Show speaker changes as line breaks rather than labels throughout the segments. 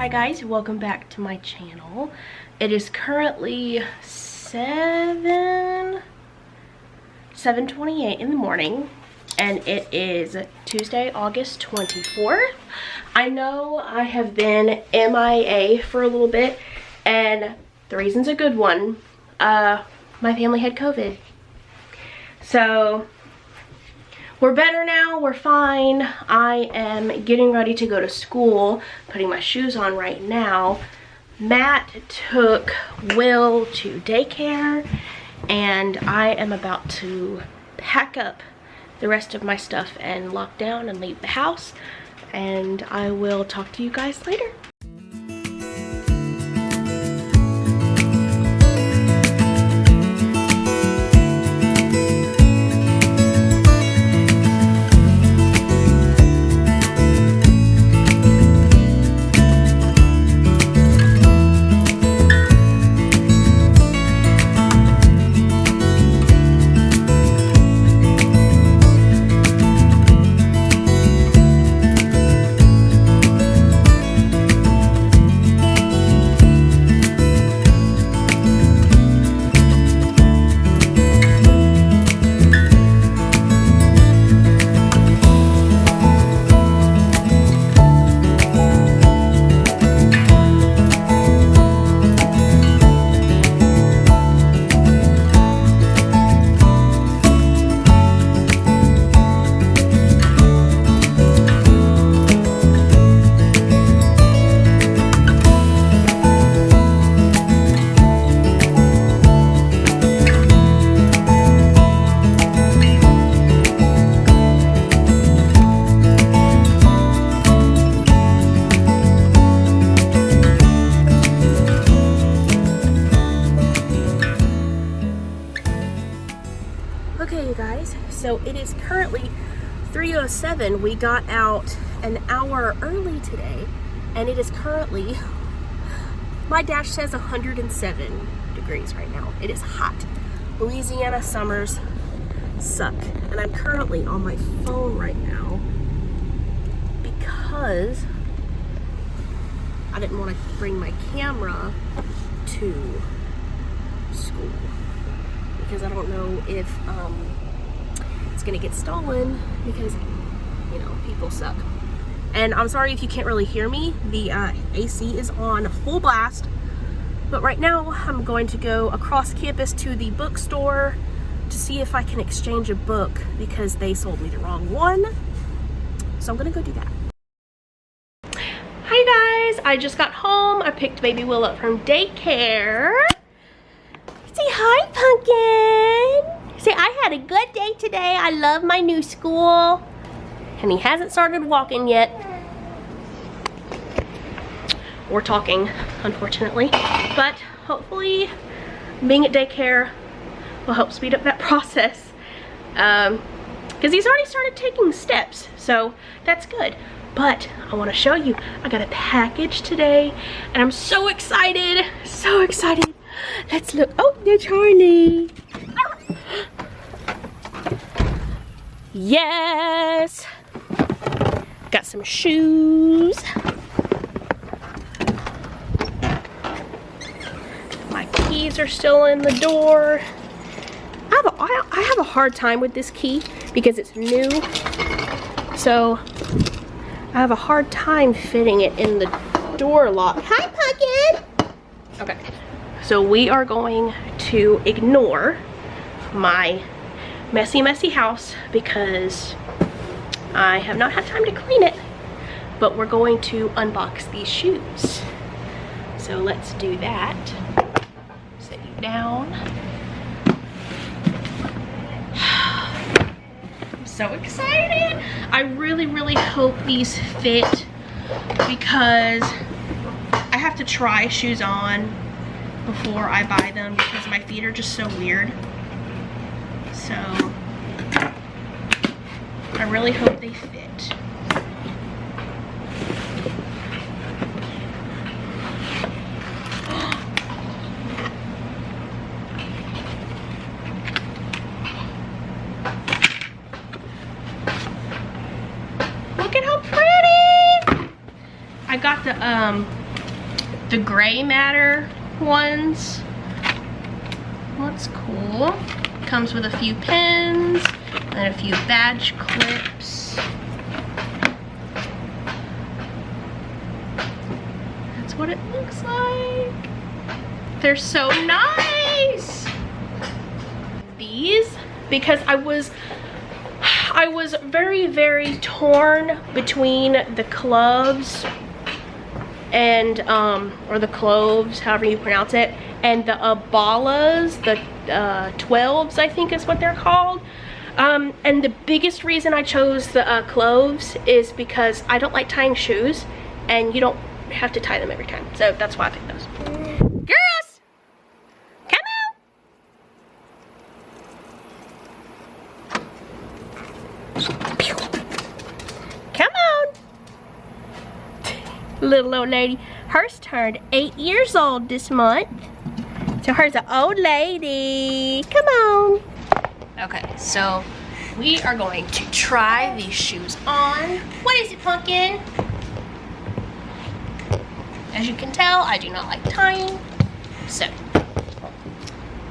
guys, welcome back to my channel. It is currently 7:28 in the morning, and it is Tuesday, August 24th. I know I have been MIA for a little bit, and the reason's a good one. My family had COVID. So we're better now, we're fine. I am getting ready to go to school, putting my shoes on right now. Matt took Will to daycare, and I am about to pack up the rest of my stuff and lock down and leave the house. And I will talk to you guys later. Okay, you guys, so it is currently 3:07. We got out an hour early today, and it is currently, my dash says 107 degrees right now. It is hot. Louisiana summers suck. And I'm currently on my phone right now because I didn't want to bring my camera to school, because I don't know if it's gonna get stolen, because, you know, people suck. And I'm sorry if you can't really hear me. The AC is on full blast. But right now I'm going to go across campus to the bookstore to see if I can exchange a book, because they sold me the wrong one. So I'm gonna go do that. Hi guys, I just got home. I picked baby Will up from daycare. Say hi, Pumpkin. Say, I had a good day today. I love my new school. And he hasn't started walking yet. Or talking, unfortunately. But hopefully being at daycare will help speed up that process. Because he's already started taking steps. So that's good. But I want to show you, I got a package today. And I'm so excited. So excited. Let's look. Oh, there's Charlie. Yes. Got some shoes. My keys are still in the door. I have a hard time with this key because it's new. So I have a hard time fitting it in the door lock. Hi, Pumpkin. Okay. So we are going to ignore my messy house because I have not had time to clean it, but we're going to unbox these shoes. So let's do that. Sit you down. I'm so excited. I really hope these fit, because I have to try shoes on before I buy them, because my feet are just so weird. So I really hope they fit. Look at how pretty! I got the the gray matter ones. That's cool. Comes with a few pins and a few badge clips. That's what it looks like. They're so nice. These, because I was very, very torn between the Cloves and or the Cloves, however you pronounce it, and the Abalas, the 12s, I think is what they're called. And the biggest reason I chose the Cloves is because I don't like tying shoes, and you don't have to tie them every time. So that's why I picked those. Girls, come on. Come on. Little old lady. Hers turned 8 years old this month. So her's an old lady. Come on. Okay, so we are going to try these shoes on. What is it, Pumpkin? As you can tell, I do not like tying. So,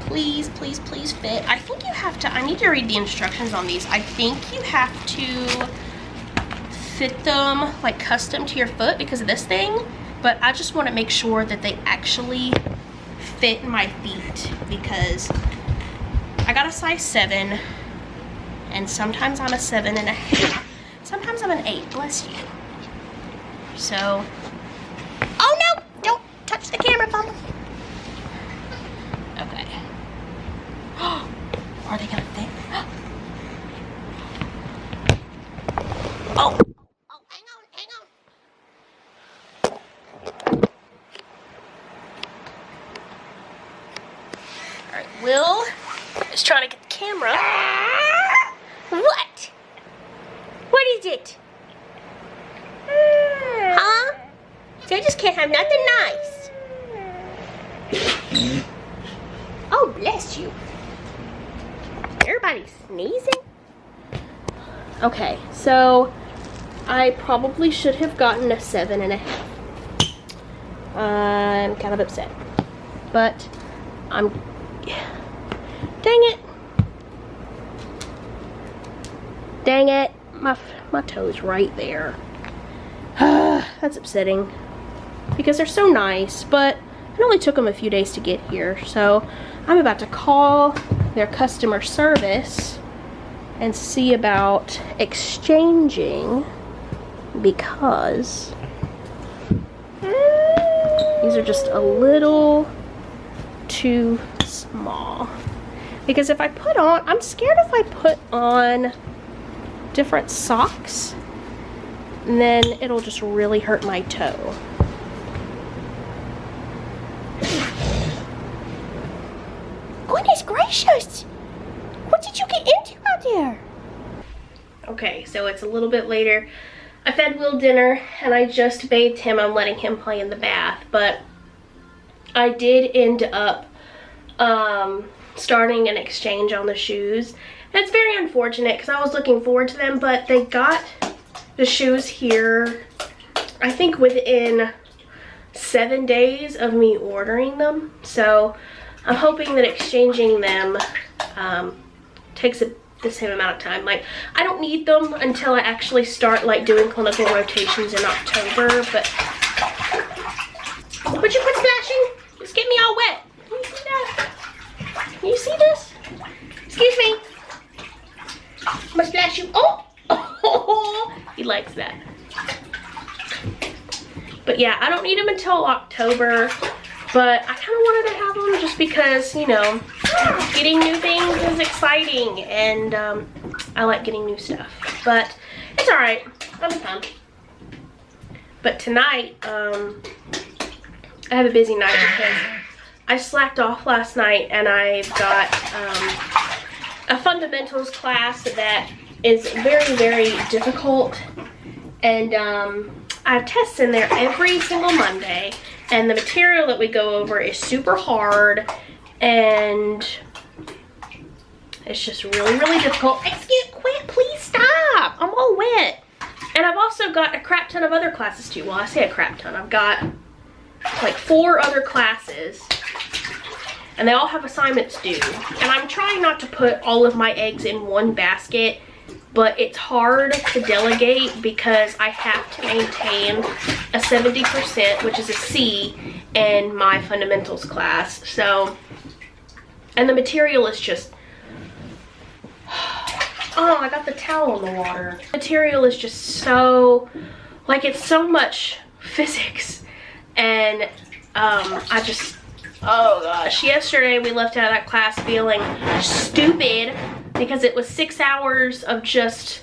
please, please, please fit. I think you have to, I need to read the instructions on these. I think you have to fit them like custom to your foot because of this thing. But I just want to make sure that they actually fit my feet because I got a size 7 and sometimes I'm a 7.5. Sometimes I'm an 8, bless you. So, oh no, don't touch the camera, Bumble. Okay. Are they gonna fit? Oh, hang on. All right, Will is trying to get the camera. What? What is it? Huh? So I just can't have nothing nice. Oh, bless you. Everybody's sneezing. Okay, so I probably should have gotten a 7.5. I'm kind of upset, but I'm, dang it. Dang it, my toe's right there. That's upsetting because they're so nice, but it only took them a few days to get here. So I'm about to call their customer service and see about exchanging because these are just a little too small. Because if I put on, I'm scared if I put on different socks, then it'll just really hurt my toe. Goodness gracious! What did you get into out there? Okay, so it's a little bit later. I fed Will dinner and I just bathed him. I'm letting him play in the bath, but I did end up starting an exchange on the shoes. And it's very unfortunate because I was looking forward to them, but they got the shoes here, I think within 7 days of me ordering them. So I'm hoping that exchanging them takes the same amount of time. Like, I don't need them until I actually start like doing clinical rotations in October, but would you quit splashing? Just get me all wet. Can you see that? Can you see this? Excuse me. I'm gonna splash you. Oh, he likes that. But yeah, I don't need them until October, but I kind of wanted to have them just because, you know, getting new things is exciting, and I like getting new stuff. But it's all right. That'll be fun. But tonight, I have a busy night because I slacked off last night, and I've got a fundamentals class that is very, very difficult, and I have tests in there every single Monday, and the material that we go over is super hard, and it's just really, really difficult. Quit, please stop. I'm all wet. And I've also got a crap ton of other classes too. Well, I say a crap ton. I've got like 4 other classes, and they all have assignments due. And I'm trying not to put all of my eggs in one basket, but it's hard to delegate because I have to maintain a 70%, which is a C, in my fundamentals class. So, and the material is just, oh, I got the towel in the water. Material is just so, like, it's so much physics. And I just, oh gosh, yesterday we left out of that class feeling stupid because it was 6 hours of just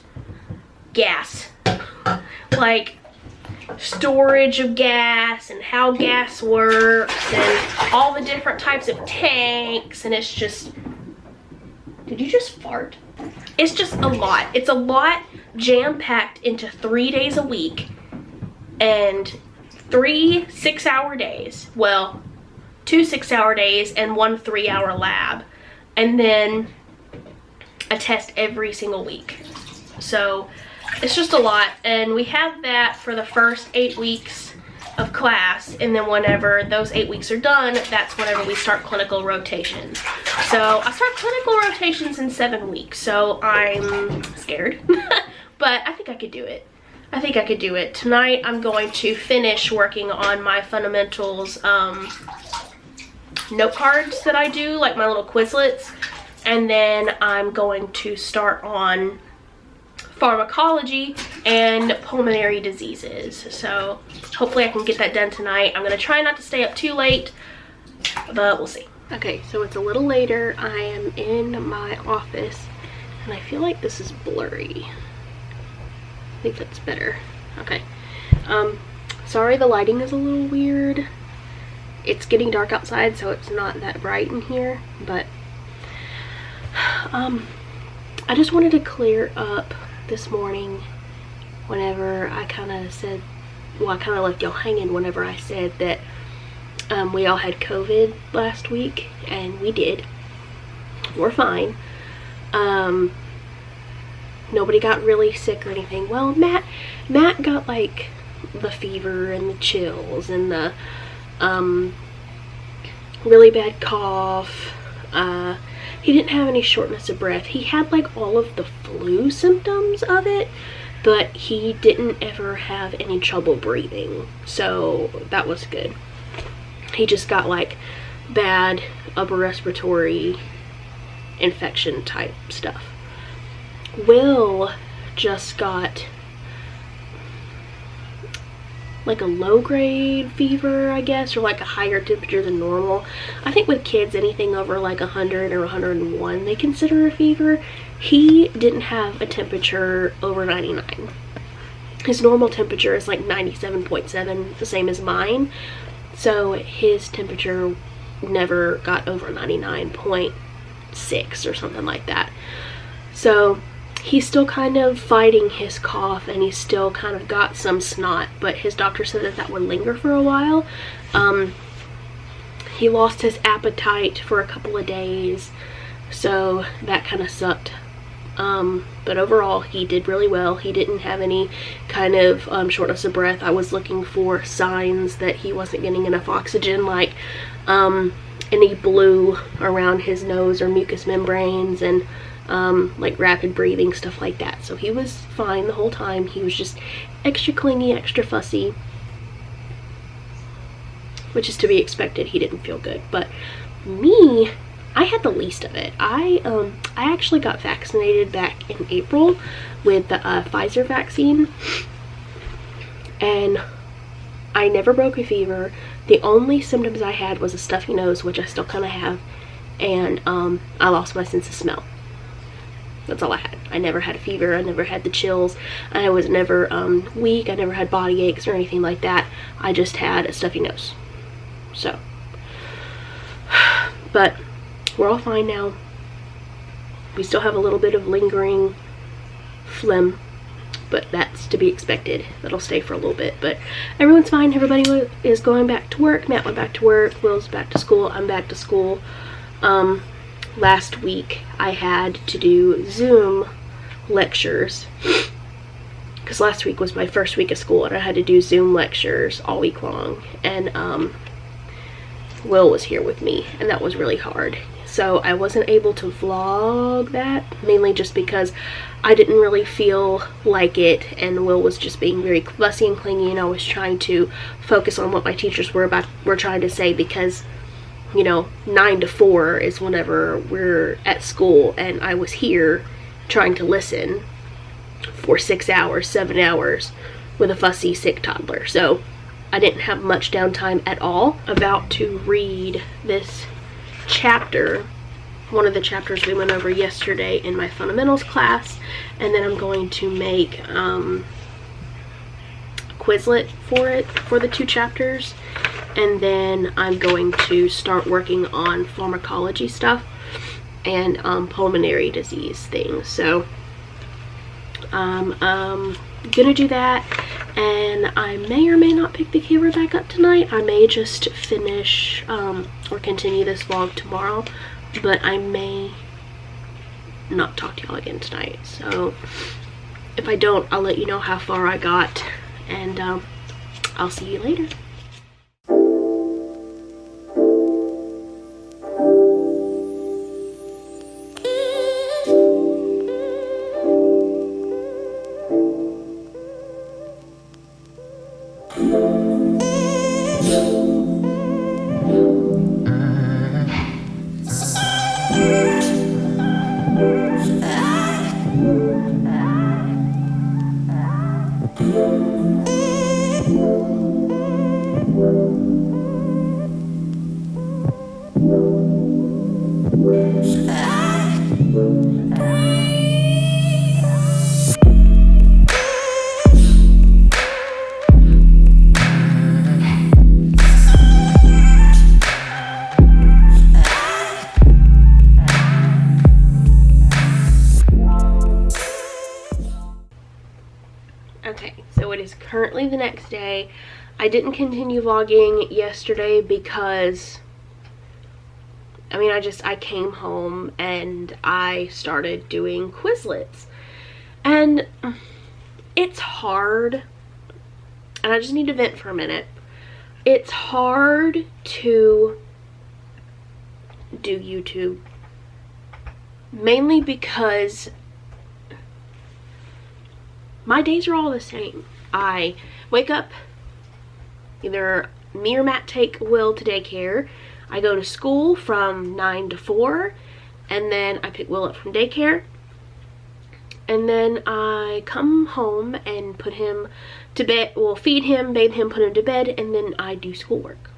gas. Like, storage of gas and how gas works and all the different types of tanks, and it's just, did you just fart? It's just a lot. It's a lot jam-packed into 3 days a week and 3 6-hour days. Well, 2 6-hour days and 1 3-hour lab, and then a test every single week. So it's just a lot, and we have that for the first 8 weeks of class, and then whenever those 8 weeks are done, that's whenever we start clinical rotations. So I start clinical rotations in 7 weeks, so I'm scared. But I think I could do it. I think I could do it. Tonight I'm going to finish working on my fundamentals note cards that I do, like my little Quizlets, and then I'm going to start on pharmacology and pulmonary diseases. So hopefully I can get that done tonight. I'm gonna try not to stay up too late, but we'll see. Okay, so it's a little later. I am in my office and I feel like this is blurry. I think that's better. Okay. Sorry the lighting is a little weird. It's getting dark outside, so it's not that bright in here, but I just wanted to clear up this morning whenever I kind of said, well, I kind of left y'all hanging whenever I said that we all had COVID last week, and we did. We're fine. Nobody got really sick or anything. Well, Matt got like the fever and the chills and the really bad cough. He didn't have any shortness of breath. He had like all of the flu symptoms of it, but he didn't ever have any trouble breathing, so that was good. He just got like bad upper respiratory infection type stuff. Will just got like a low grade fever, I guess, or like a higher temperature than normal. I think with kids, anything over like 100 or 101 they consider a fever. He didn't have a temperature over 99. His normal temperature is like 97.7, the same as mine, so his temperature never got over 99.6 or something like that. So he's still kind of fighting his cough, and he's still kind of got some snot, but his doctor said that that would linger for a while. He lost his appetite for a couple of days, so that kind of sucked. But overall, he did really well. He didn't have any kind of shortness of breath. I was looking for signs that he wasn't getting enough oxygen, like any blue around his nose or mucous membranes, and like rapid breathing, stuff like that. So he was fine the whole time. He was just extra clingy, extra fussy, which is to be expected. He didn't feel good. But me, I had the least of it. I actually got vaccinated back in April with the Pfizer vaccine, and I never broke a fever. The only symptoms I had was a stuffy nose, which I still kind of have, and I lost my sense of smell. That's all I had. I never had a fever. I never had the chills. I was never weak. I never had body aches or anything like that. I just had a stuffy nose. So, but we're all fine now. We still have a little bit of lingering phlegm, but that's to be expected. That'll stay for a little bit, but everyone's fine. Everybody is going back to work. Matt went back to work. Will's back to school. I'm back to school. Last week I had to do Zoom lectures because last week was my first week of school and I had to do Zoom lectures all week long, and Will was here with me, and that was really hard. So I wasn't able to vlog that, mainly just because I didn't really feel like it, and Will was just being very fussy and clingy, and I was trying to focus on what my teachers were trying to say, because, you know, 9 to 4 is whenever we're at school, and I was here trying to listen for 6 hours, 7 hours with a fussy, sick toddler. So I didn't have much downtime at all. About to read this chapter, one of the chapters we went over yesterday in my fundamentals class, and then I'm going to make a Quizlet for the 2 chapters, and then I'm going to start working on pharmacology stuff and pulmonary disease things. So I'm gonna do that, and I may or may not pick the camera back up tonight. I may just finish or continue this vlog tomorrow, but I may not talk to y'all again tonight. So if I don't, I'll let you know how far I got, and I'll see you later. Okay, so it is currently the next day. I didn't continue vlogging yesterday because, I mean, I came home and I started doing Quizlets. And it's hard, and I just need to vent for a minute. It's hard to do YouTube, mainly because my days are all the same. I wake up, either me or Matt take Will to daycare. I go to school from 9 to 4, and then I pick Will up from daycare. And then I come home and put him to bed, well, feed him, bathe him, put him to bed, and then I do schoolwork.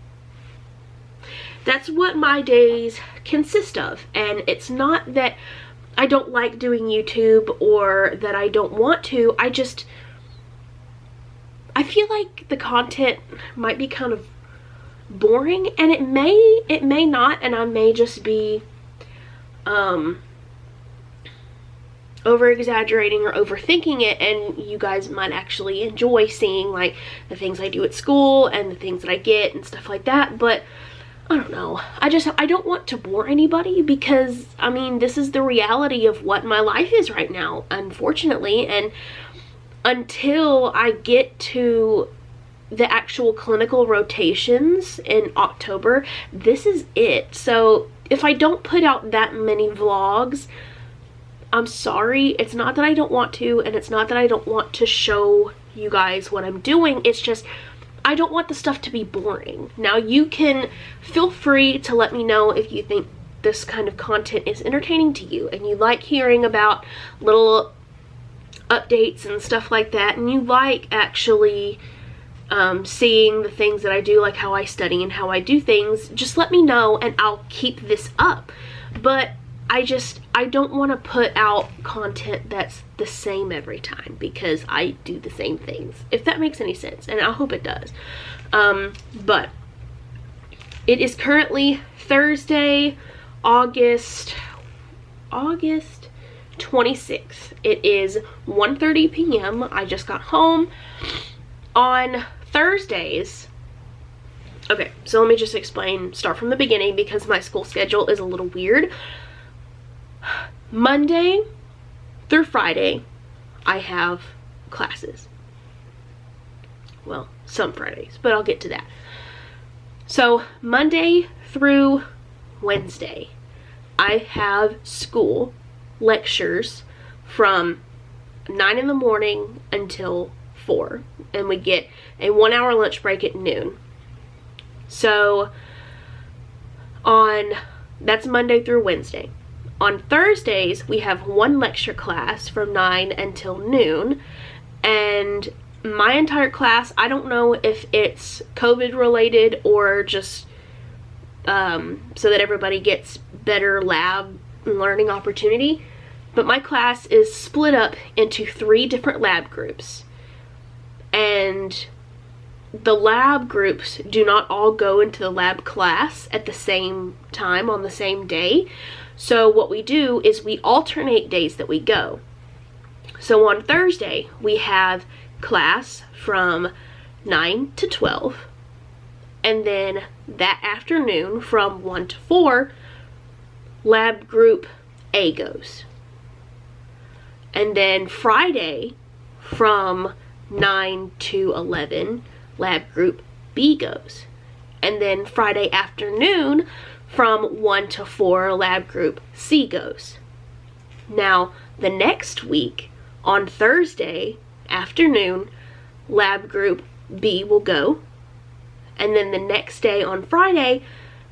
That's what my days consist of. And it's not that I don't like doing YouTube or that I don't want to. I feel like the content might be kind of boring, and it may not, and I may just be over exaggerating or overthinking it, and you guys might actually enjoy seeing like the things I do at school and the things that I get and stuff like that. But I don't know, I don't want to bore anybody, because I mean, this is the reality of what my life is right now, unfortunately. And until I get to the actual clinical rotations in October, this is it. So if I don't put out that many vlogs, I'm sorry. It's not that I don't want to, and it's not that I don't want to show you guys what I'm doing. It's just I don't want the stuff to be boring. Now, you can feel free to let me know if you think this kind of content is entertaining to you, and you like hearing about little updates and stuff like that, and you like actually seeing the things that I do, like how I study and how I do things. Just let me know and I'll keep this up. But I don't want to put out content that's the same every time, because I do the same things, if that makes any sense, and I hope it does. But it is currently Thursday, August 26th. It is 1:30 p.m. I just got home. On Thursdays, okay, so let me just start from the beginning, because my school schedule is a little weird. Monday through Friday, I have classes. Well, some Fridays, but I'll get to that. So Monday through Wednesday, I have school lectures from 9 in the morning until 4, and we get a 1-hour lunch break at noon. So that's Monday through Wednesday. On Thursdays, we have 1 lecture class from 9 until noon, and my entire class, I don't know if it's COVID related or just so that everybody gets better lab learning opportunity, but my class is split up into 3 different lab groups, and the lab groups do not all go into the lab class at the same time on the same day. So what we do is we alternate days that we go. So on Thursday, we have class from 9 to 12, and then that afternoon from 1 to 4, lab group A goes. And then Friday from 9 to 11, lab group B goes. And then Friday afternoon from 1 to 4, lab group C goes. Now, the next week, on Thursday afternoon, lab group B will go. And then the next day on Friday,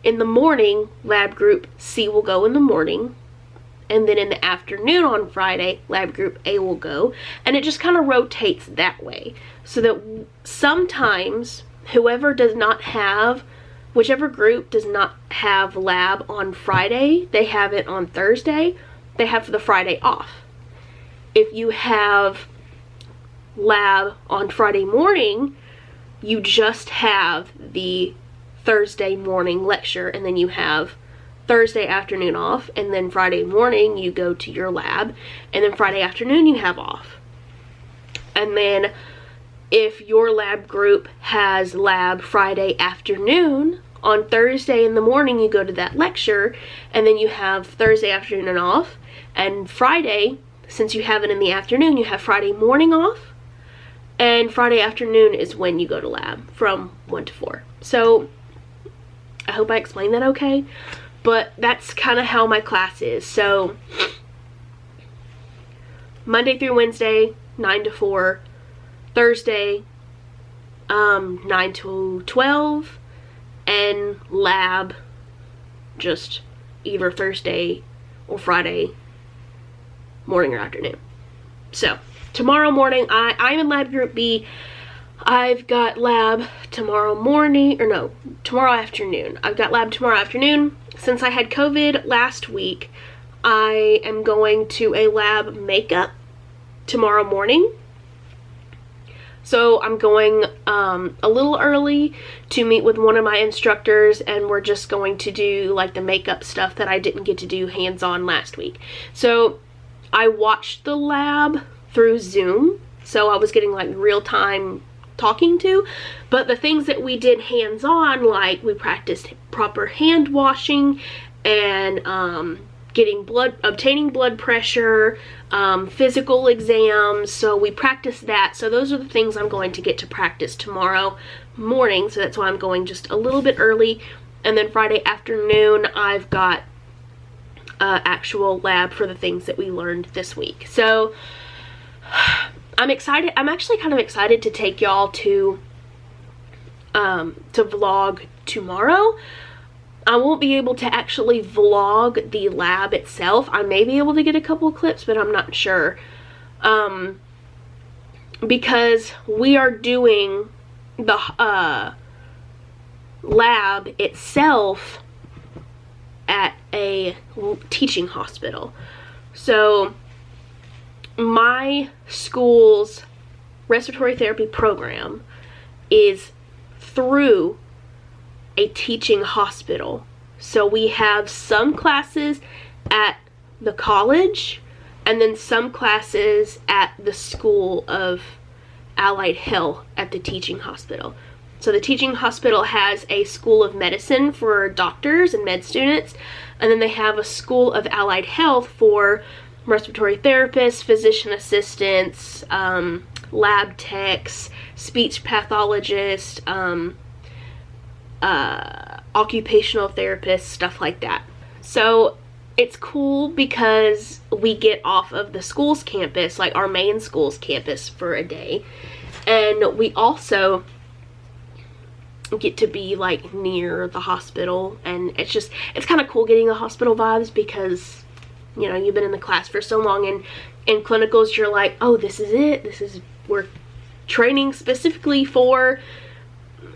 in the morning, lab group C will go in the morning. And then in the afternoon on Friday, lab group A will go. And it just kind of rotates that way. So that sometimes whichever group does not have lab on Friday, they have it on Thursday. They have the Friday off. If you have lab on Friday morning, you just have the Thursday morning lecture, and then you have Thursday afternoon off, and then Friday morning you go to your lab, and then Friday afternoon you have off. And then if your lab group has lab Friday afternoon, on Thursday in the morning you go to that lecture, and then you have Thursday afternoon off, and Friday, since you have it in the afternoon, you have Friday morning off, and Friday afternoon is when you go to lab from 1 to 4. So I hope I explained that okay, but that's kind of how my class is. So Monday through Wednesday, 9 to 4, Thursday, 9 to 12, and lab just either Thursday or Friday morning or afternoon. So tomorrow morning, I'm in lab group B. I've got lab tomorrow afternoon. I've got lab tomorrow afternoon. Since I had COVID last week, I am going to a lab makeup tomorrow morning. So I'm going a little early to meet with one of my instructors, and we're just going to do like the makeup stuff that I didn't get to do hands-on last week. So I watched the lab through Zoom, so I was getting like real-time talking to, but the things that we did hands-on, like we practiced proper hand washing and obtaining blood pressure, physical exams, so we practiced that. So those are the things I'm going to get to practice tomorrow morning, so that's why I'm going just a little bit early. And then Friday afternoon, I've got actual lab for the things that we learned this week. So I'm excited. I'm actually kind of excited to take y'all to vlog tomorrow. I won't be able to actually vlog the lab itself. I may be able to get a couple of clips, but I'm not sure. Because we are doing the lab itself at a teaching hospital. So my school's respiratory therapy program is through a teaching hospital. So we have some classes at the college and then some classes at the School of Allied Health at the teaching hospital. So the teaching hospital has a School of Medicine for doctors and med students, and then they have a School of Allied Health for respiratory therapists, physician assistants, lab techs, speech pathologists, occupational therapists, stuff like that. So it's cool because we get off of the school's campus, like our main school's campus, for a day, and we also get to be like near the hospital, and it's kind of cool getting the hospital vibes because, you know, you've been in the class for so long, and in clinicals you're like, oh, this is it, we're training specifically for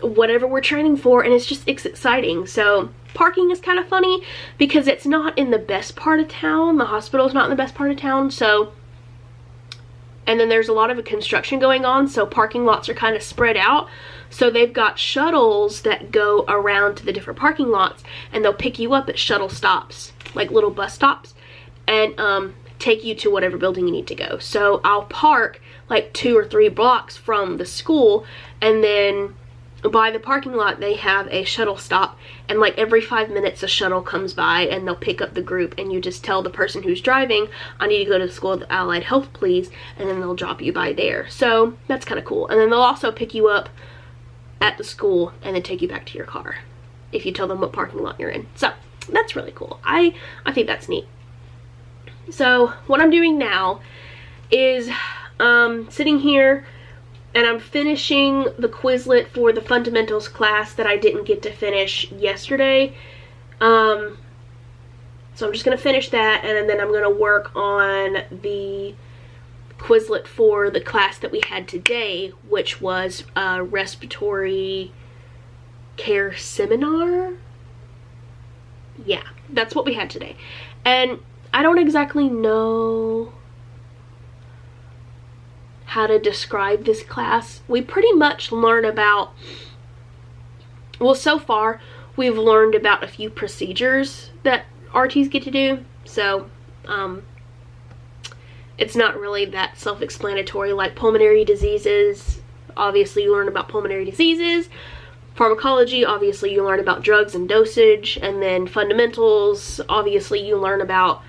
whatever we're training for, and it's exciting. So parking is kind of funny because it's not in the best part of town. The hospital is not in the best part of town, so, and then there's a lot of construction going on, so parking lots are kind of spread out. So they've got shuttles that go around to the different parking lots, and they'll pick you up at shuttle stops, like little bus stops, and take you to whatever building you need to go. So I'll park like 2 or 3 blocks from the school, and then by the parking lot they have a shuttle stop, and like every 5 minutes a shuttle comes by and they'll pick up the group, and you just tell the person who's driving, I need to go to the School of Allied Health, please, and then they'll drop you by there. So that's kind of cool. And then they'll also pick you up at the school and then take you back to your car if you tell them what parking lot you're in. So that's really cool. I think that's neat. So what I'm doing now is sitting here, and I'm finishing the Quizlet for the fundamentals class that I didn't get to finish yesterday. So I'm just going to finish that, and then I'm going to work on the Quizlet for the class that we had today, which was a respiratory care seminar. Yeah, that's what we had today. And I don't exactly know how to describe this class. We pretty much learn about, well, so far we've learned about a few procedures that RTs get to do. So it's not really that self-explanatory. Like pulmonary diseases, obviously you learn about pulmonary diseases. Pharmacology, obviously you learn about drugs and dosage. And then fundamentals, obviously you learn about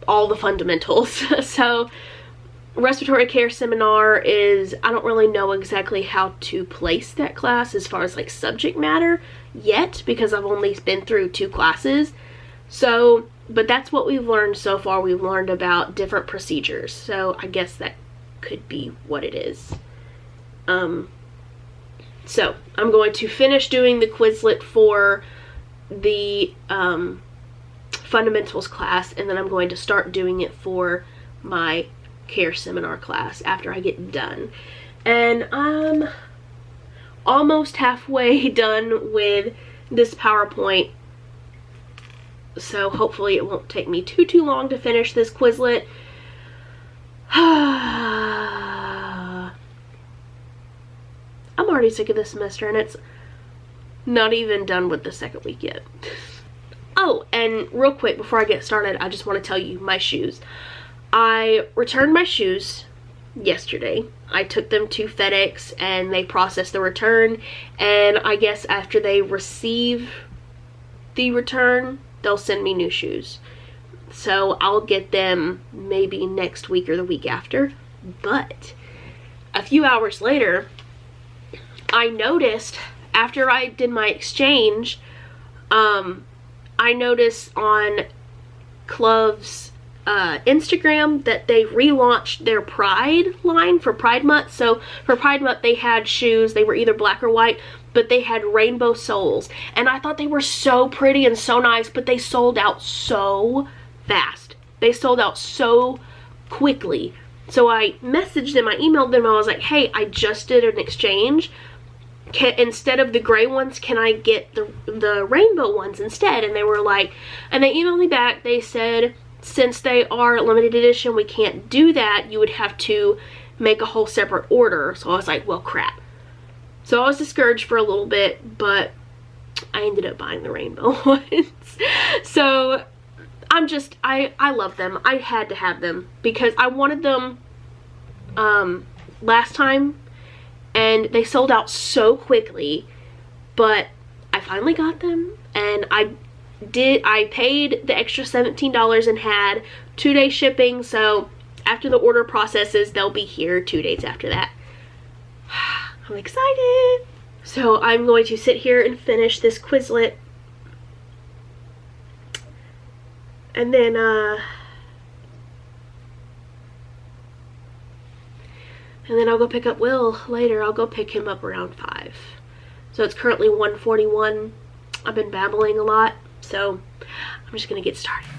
all the fundamentals. So respiratory care seminar is, I don't really know exactly how to place that class as far as like subject matter yet, because I've only been through 2 classes. So, but that's what we've learned so far. We've learned about different procedures, so I guess that could be what it is. So I'm going to finish doing the Quizlet for the fundamentals class, and then I'm going to start doing it for my care seminar class after I get done. And I'm almost halfway done with this PowerPoint, so hopefully it won't take me too long to finish this Quizlet. I'm already sick of this semester, and it's not even done with the second week yet. Oh, and real quick before I get started, I just want to tell you my shoes. I returned my shoes yesterday. I took them to FedEx and they processed the return, and I guess after they receive the return, they'll send me new shoes. So I'll get them maybe next week or the week after. But a few hours later, I noticed after I did my exchange, I noticed on Clove's Instagram that they relaunched their Pride line for Pride Month. So for Pride Month they had shoes, they were either black or white, but they had rainbow soles, and I thought they were so pretty and so nice, but they sold out so fast. They sold out so quickly. So I messaged them, I emailed them, I was like, hey, I just did an exchange. Instead of the gray ones, can I get the rainbow ones instead? And they were like, and they emailed me back, they said, since they are limited edition, we can't do that. You would have to make a whole separate order. So I was like, well, crap. So I was discouraged for a little bit, but I ended up buying the rainbow ones. So I love them. I had to have them because I wanted them last time, and they sold out so quickly, but I finally got them, and I paid the extra $17 and had 2-day shipping, so After the order processes, they'll be here 2 days after that. I'm excited. So I'm going to sit here and finish this Quizlet. And then, I'll go pick up Will later. I'll go pick him up around 5. So it's currently 1:41. I've been babbling a lot, so I'm just gonna get started.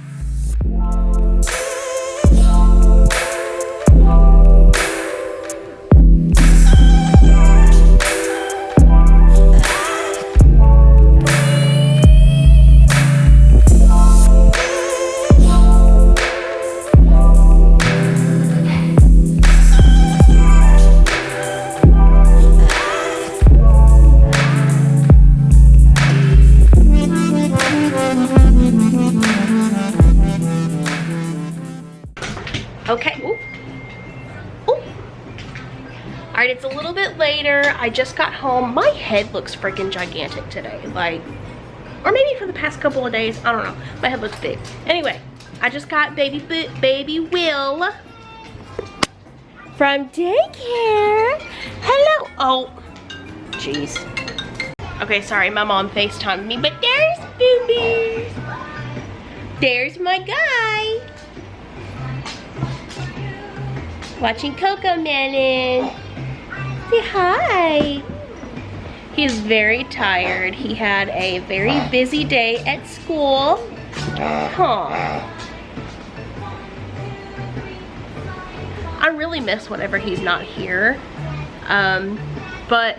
Okay, ooh. Ooh. All right, it's a little bit later. I just got home. My head looks freaking gigantic today, like, or maybe for the past couple of days, I don't know. My head looks big. Anyway, I just got baby Will from daycare. Hello. Oh, jeez. Okay, sorry, my mom FaceTimed me, but there's Boo-Boo. There's my guy. Watching Coco Melon. Say hi. He's very tired. He had a very busy day at school. Huh. I really miss whenever he's not here. But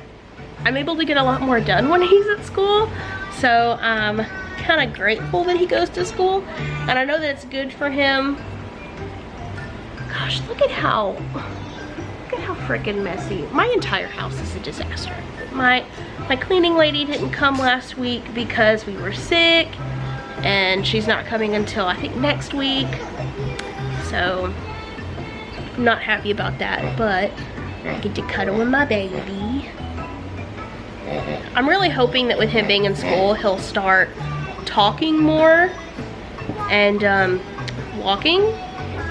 I'm able to get a lot more done when he's at school. So I'm kind of grateful that he goes to school. And I know that it's good for him. Gosh, look at how freaking messy. My entire house is a disaster. My cleaning lady didn't come last week because we were sick, and she's not coming until I think next week. So I'm not happy about that, but I get to cuddle with my baby. I'm really hoping that with him being in school, he'll start talking more and walking.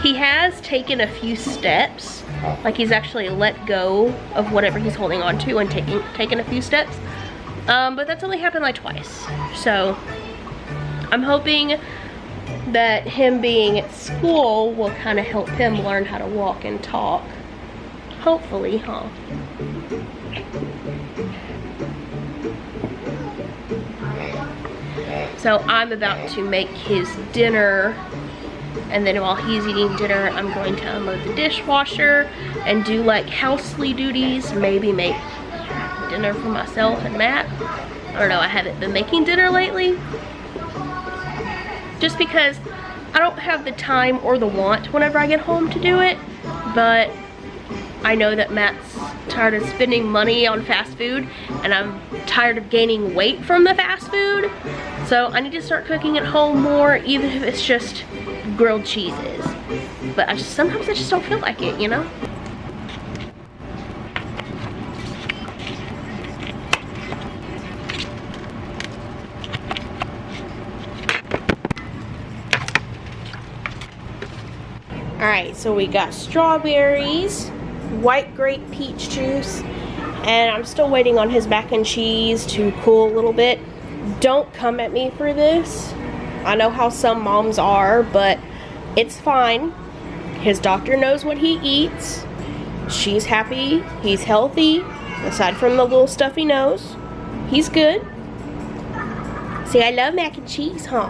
He has taken a few steps, like he's actually let go of whatever he's holding on to and taken a few steps, but that's only happened like twice. So I'm hoping that him being at school will kind of help him learn how to walk and talk. Hopefully, huh? So I'm about to make his dinner. And then while he's eating dinner, I'm going to unload the dishwasher and do like housely duties. Maybe make dinner for myself and Matt. I don't know, I haven't been making dinner lately. Just because I don't have the time or the want whenever I get home to do it. But I know that Matt's tired of spending money on fast food, and I'm tired of gaining weight from the fast food. So I need to start cooking at home more, even if it's just grilled cheeses. But sometimes I just don't feel like it, you know? Alright, so we got strawberries, white grape peach juice, and I'm still waiting on his mac and cheese to cool a little bit. Don't come at me for this. I know how some moms are, but it's fine. His doctor knows what he eats. She's happy. He's healthy. Aside from the little stuff he knows, he's good. See, I love mac and cheese, huh?